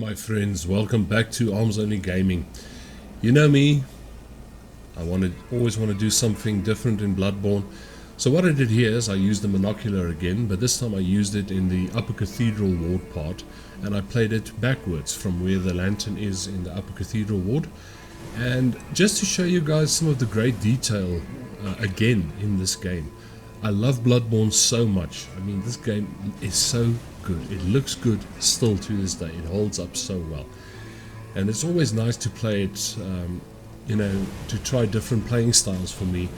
my friends, welcome back to Arms Only Gaming. You know me, I always want to do something different in Bloodborne. So what I did here is I used the monocular again, but this time I used it in the Upper Cathedral Ward part, and I played it backwards from where the lantern is in the Upper Cathedral Ward. And just to show you guys some of the great detail again in this game. I love Bloodborne so much. I mean, this game is so good. It looks good still to this day. It holds up so well. And it's always nice to play it, you know, to try different playing styles for me.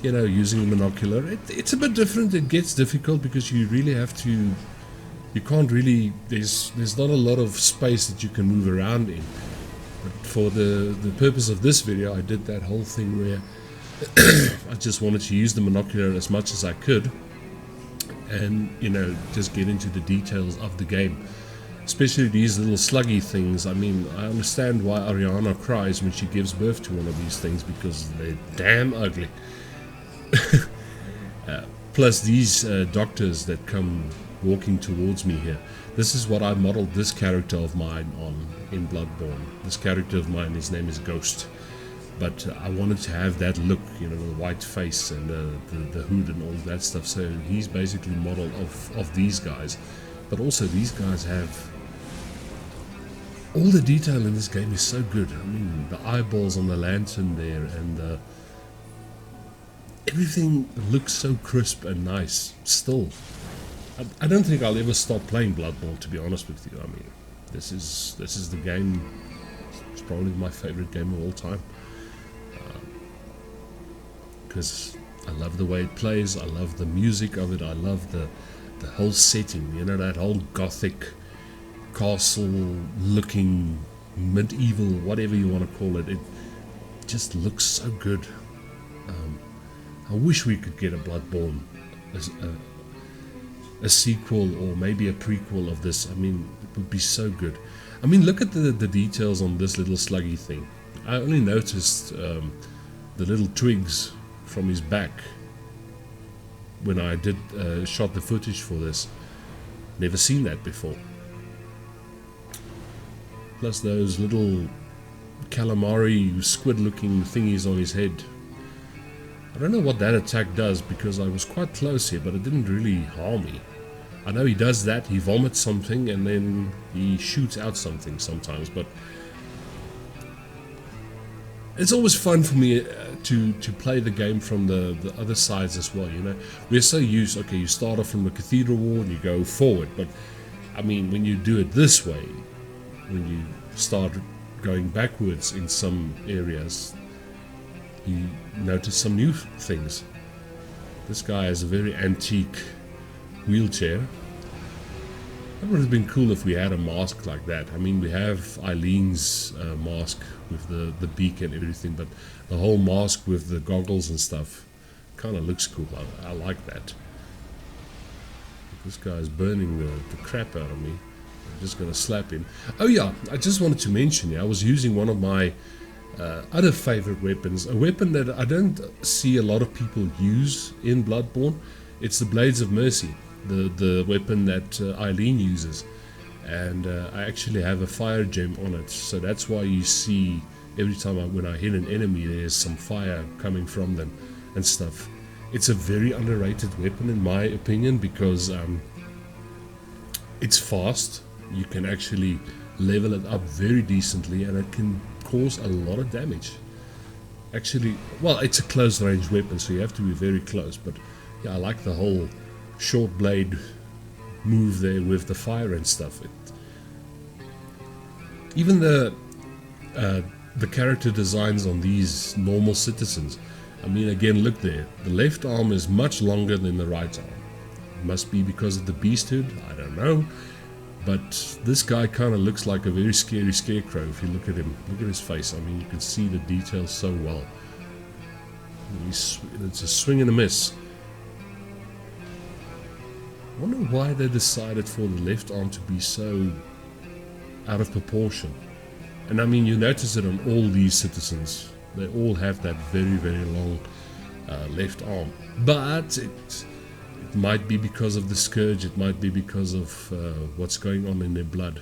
You know, using the monocular. It's a bit different. It gets difficult because you really have to... You can't really... There's not a lot of space that you can move around in. But for the purpose of this video, I did that whole thing where I just wanted to use the monocular as much as I could and, you know, just get into the details of the game, especially these little sluggy things. I mean, I understand why Ariana cries when she gives birth to one of these things, because they're damn ugly. Plus these doctors that come walking towards me here. This is what I modeled this character of mine on in Bloodborne. This character of mine, his name is Ghost. But I wanted to have that look, you know, the white face and the hood and all that stuff. So he's basically modeled of these guys. But also these guys have... All the detail in this game is so good. I mean, the eyeballs on the lantern there, and everything looks so crisp and nice still. I don't think I'll ever stop playing Bloodborne, to be honest with you. I mean, this is the game. It's probably my favorite game of all time. Because I love the way it plays, I love the music of it, I love the whole setting, you know, that whole gothic castle looking medieval, whatever you want to call it. It just looks so good. I wish we could get a Bloodborne, a sequel or maybe a prequel of this. I mean, it would be so good. I mean, look at the details on this little sluggy thing. I only noticed the little twigs from his back when I did shot the footage for this. Never seen that before. Plus those little calamari squid looking thingies on his head. I don't know what that attack does, because I was quite close here, but it didn't really harm me. I know he does that, he vomits something and then he shoots out something sometimes, but it's always fun for me to play the game from the other sides as well, you know. We're so used, okay, you start off from the Cathedral Ward and you go forward, but I mean, when you do it this way, when you start going backwards in some areas, you notice some new things. This guy has a very antique wheelchair. It would have been cool if we had a mask like that. I mean, we have Eileen's mask with the beak and everything, but the whole mask with the goggles and stuff kind of looks cool. I like that. This guy is burning the crap out of me. I'm just gonna slap him. Oh yeah, I just wanted to mention, yeah, I was using one of my other favorite weapons, a weapon that I don't see a lot of people use in Bloodborne. It's the Blades of Mercy, the weapon that Eileen uses, and I actually have a fire gem on it, so that's why you see every time when I hit an enemy there's some fire coming from them and stuff. It's a very underrated weapon in my opinion, because it's fast. You can actually level it up very decently, and it can cause a lot of damage. Actually, well, it's a close range weapon, so you have to be very close, but yeah, I like the whole short blade move there with the fire and stuff. Even the character designs on these normal citizens, I mean, again, look there, the left arm is much longer than the right arm. It must be because of the beast hood, I don't know. But this guy kind of looks like a very scary scarecrow if you look at him. Look at his face. I mean, you can see the details so well. It's a swing and a miss. I wonder why they decided for the left arm to be so out of proportion. And I mean, you notice it on all these citizens. They all have that very, very long left arm. But it might be because of the scourge, it might be because of what's going on in their blood.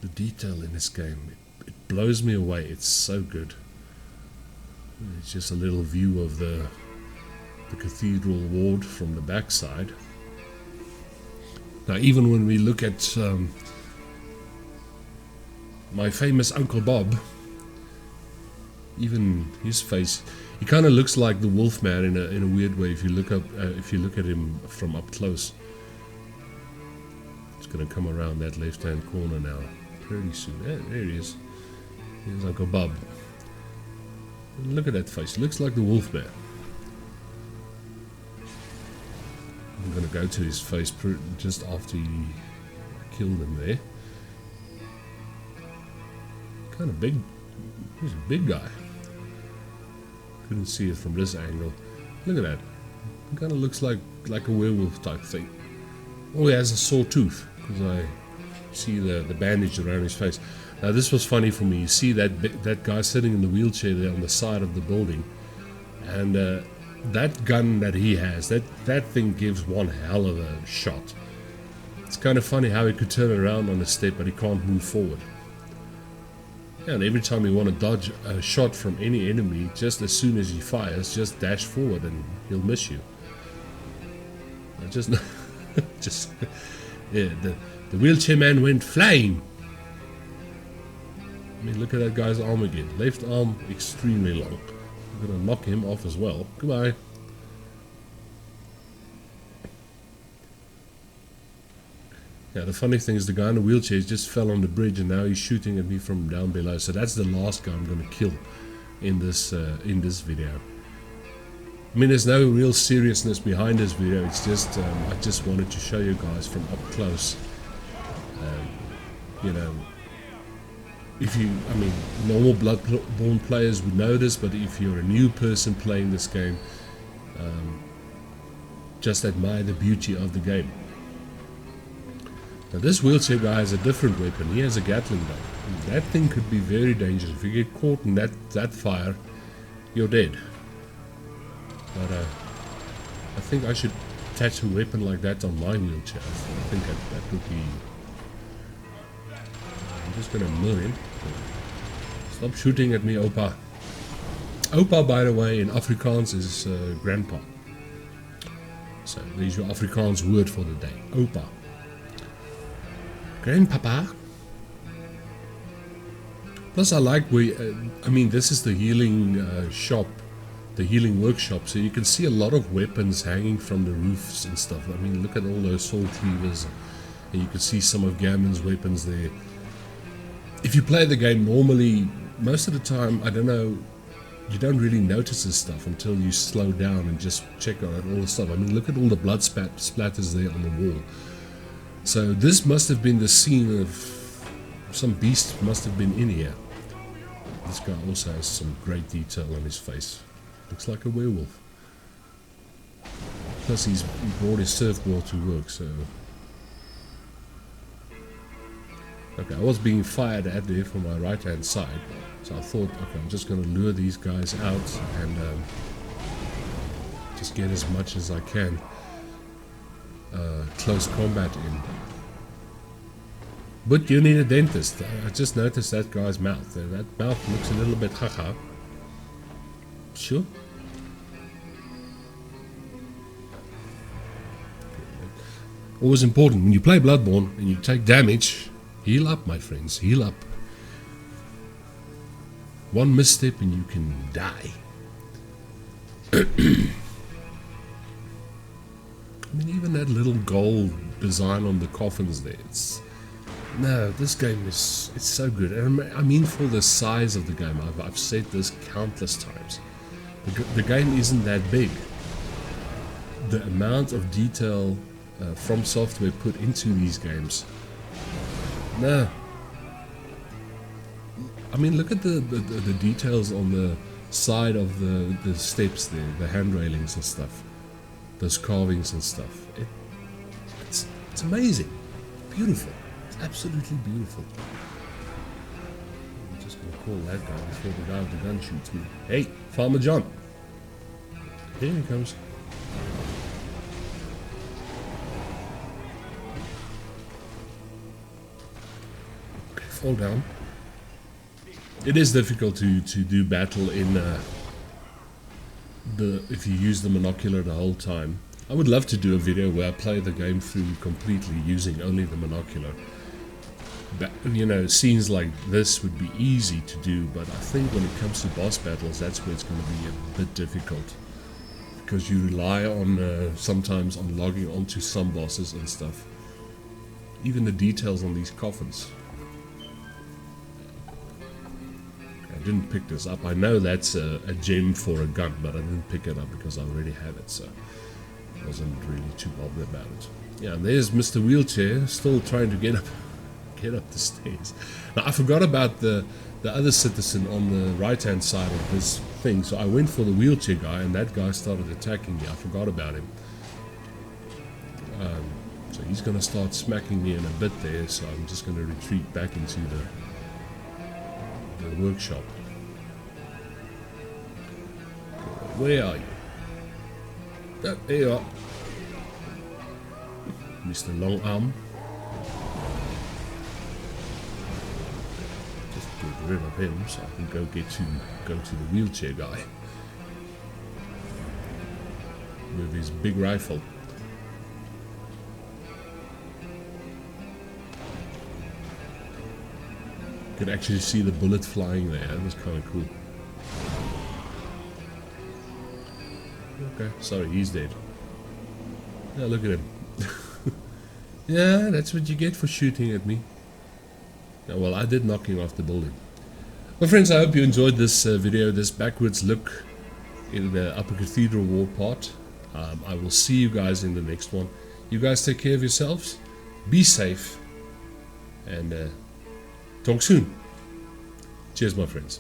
The detail in this game, it blows me away. It's so good. It's just a little view of the Cathedral Ward from the backside. Now, even when we look at my famous Uncle Bob, even his face, he kind of looks like the Wolfman in a weird way. If you look at him from up close. It's gonna come around that left-hand corner now, pretty soon. There he is. Here's Uncle Bob. Look at that face. Looks like the Wolfman. I'm gonna go to his face just after he killed him there. Kind of big. He's a big guy. Couldn't see it from this angle. Look at that. It kind of looks like a werewolf type thing. Oh, he has a sore tooth because I see the bandage around his face. Now this was funny for me. You see that guy sitting in the wheelchair there on the side of the building, and that gun that he has, that thing gives one hell of a shot. It's kind of funny how he could turn around on a step, but he can't move forward. And every time you want to dodge a shot from any enemy, just as soon as he fires, just dash forward and he'll miss you. Yeah, the wheelchair man went flying. I mean, look at that guy's arm again. Left arm extremely long. I'm gonna knock him off as well. Goodbye. Yeah, the funny thing is the guy in the wheelchair just fell on the bridge and now he's shooting at me from down below. So that's the last guy I'm going to kill in this video. I mean, there's no real seriousness behind this video. It's just I just wanted to show you guys from up close. You know, I mean, normal Bloodborne players would know this, but if you're a new person playing this game, just admire the beauty of the game. Now this wheelchair guy has a different weapon. He has a Gatling gun. And that thing could be very dangerous. If you get caught in that fire, you're dead. But I think I should attach a weapon like that on my wheelchair. I think that would be... I'm just gonna mill him. Stop shooting at me, Opa. Opa, by the way, in Afrikaans is grandpa. So there's your Afrikaans word for the day. Opa. Grandpapa. Plus I like I mean, this is the healing shop, the healing workshop, so you can see a lot of weapons hanging from the roofs and stuff. I mean, look at all those soul cleavers, and you can see some of Gammon's weapons there. If you play the game normally, most of the time, I don't know, you don't really notice this stuff until you slow down and just check out all the stuff. I mean, look at all the blood splatters there on the wall. So this must have been the scene of some beast must have been in here. This guy also has some great detail on his face. Looks like a werewolf. Plus he brought his surfboard to work, so... Okay, I was being fired at there from my right hand side. So I thought, okay, I'm just going to lure these guys out and just get as much as I can. Close combat in. But you need a dentist. I just noticed that guy's mouth. That mouth looks a little bit haha. Sure. Always important when you play Bloodborne and you take damage, heal up, my friends, heal up. One misstep and you can die. I mean, even that little gold design on the coffins there, no, this game it's so good. And I mean, for the size of the game, I've said this countless times, the game isn't that big. The amount of detail from software put into these games, no. I mean, look at the details on the side of the steps there, the hand railings and stuff. Those carvings and stuff. It's amazing. Beautiful. It's absolutely beautiful. I'm just going to call that guy before the guy with the gun shoots me. Hey, Farmer John. Here he comes. fall down. It is difficult to do battle in if you use the monocular the whole time. I would love to do a video where I play the game through completely using only the monocular. But, you know, scenes like this would be easy to do, but I think when it comes to boss battles, that's where it's going to be a bit difficult. Because you rely on, sometimes on logging onto some bosses and stuff. Even the details on these coffins. I didn't pick this up. I know that's a gem for a gun, but I didn't pick it up because I already have it, so I wasn't really too bothered about it. Yeah, and there's Mr. Wheelchair, still trying to get up the stairs. Now, I forgot about the other citizen on the right-hand side of this thing, so I went for the wheelchair guy, and that guy started attacking me. I forgot about him. So he's going to start smacking me in a bit there, so I'm just going to retreat back into the workshop. Where are you? Oh, there you are. Mr. Long Arm. Just get rid of him so I can go to the wheelchair guy with his big rifle. You could actually see the bullet flying there. That was kind of cool. Okay, sorry, he's dead. Yeah, look at him. Yeah, that's what you get for shooting at me. Yeah, well, I did knock him off the building. Well, friends, I hope you enjoyed this video, this backwards look in the Upper Cathedral Ward part. I will see you guys in the next one. You guys take care of yourselves. Be safe. And talk soon. Cheers, my friends.